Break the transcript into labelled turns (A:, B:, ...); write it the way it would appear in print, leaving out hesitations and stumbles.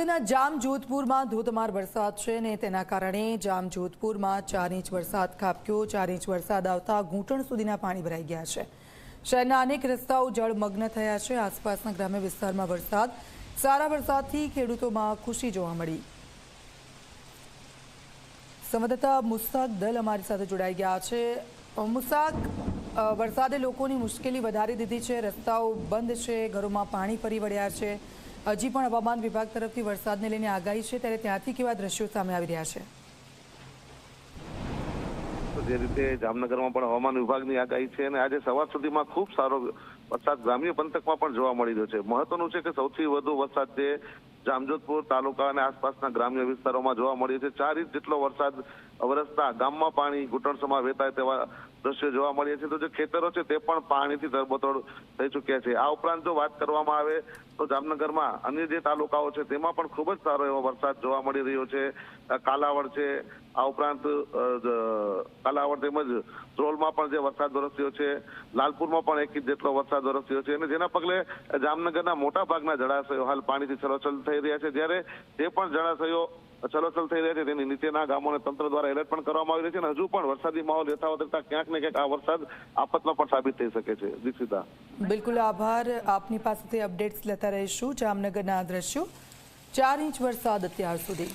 A: જામનગરના જામજોધપુરમાં ધોધમાર વરસાદ છે ને તેના કારણે જામજોધપુરમાં 4 ઇંચ વરસાદ ખાબક્યો। 4 ઇંચ વરસાદ આવતા ઘૂંટણ સુધીના પાણી ભરાઈ ગયા છે। શહેરના અનેક રસ્તાઓ જળમગ્ન થયા છે। આસપાસના ગ્રામ્ય વિસ્તારમાં સારા વરસાદથી ખેડૂતોમાં ખુશી જોવા મળી। સંવાદદાતા મુસ્તાક દલ અમારી સાથે જોડાઈ ગયા છે। મુસ્તાક, વરસાદે લોકોની મુશ્કેલી વધારી દીધી છે, રસ્તાઓ બંધ છે, ઘરોમાં પાણી ફરી વળ્યા છે। હજી પણ હવામાન વિભાગ તરફથી વરસાદને લઈને આગાહી છે, ત્યારે ત્યાંથી કેવા દ્રશ્યો સામે આવી રહ્યા છે?
B: જે રીતે જામનગરમાં પણ હવામાન વિભાગની આગાહી છે અને આજે સવાર સુધીમાં ખૂબ સારો વરસાદ ગ્રામ્ય પંથકમાં પણ જોવા મળી રહ્યો છે। મહત્વનું છે કે સૌથી વધુ વરસાદ જે જામજોધપુર તાલુકા અને આસપાસના ગ્રામ્ય વિસ્તારોમાં જોવા મળ્યો છે। 4 ઇંચ જેટલો વરસાદ વરસતા ગામમાં પાણી ઘૂંટણસમાં વહેતા તેવા દ્રશ્યો જોવા મળ્યા છે। તો જે ખેતરો છે તે પણ પાણીથી તરબોતર થઈ ચૂક્યા છે। આ ઉપરાંત જો વાત કરવામાં આવે તો જામનગરમાં અન્ય જે તાલુકાઓ છે તેમાં પણ ખૂબ જ સારો એવો વરસાદ જોવા મળી રહ્યો છે। કાલાવડ છે, આ ઉપરાંત કાલાવડ તેમજ ધ્રોલમાં પણ જે વરસાદ વરસ્યો છે, લાલપુરમાં પણ 1 ઇંચ જેટલો વરસાદ વરસ્યો છે અને જેના પગલે જામનગરના મોટા ભાગના જળાશયો હાલ પાણીથી છલોછલ થઈ રહ્યા છે। જ્યારે જે પણ જળાશયો છલોછલ થઈ રહ્યા છે તેની નીચેના ગામોને તંત્ર દ્વારા એલર્ટ પણ કરવામાં આવી રહ્યું છે અને હજુ પણ વરસાદી માહોલ યથાવત રહેતા ક્યાંક ને ક્યાંક આ વરસાદ આફતમાં પણ સાબિત થઈ શકે છે। દીક્ષિતા,
A: બિલકુલ આભાર। આપની પાસેથી અપડેટ્સ લેતા રહીશું જામનગરના દ્રશ્યો। 4 ઇંચ વરસાદ અત્યાર સુધી।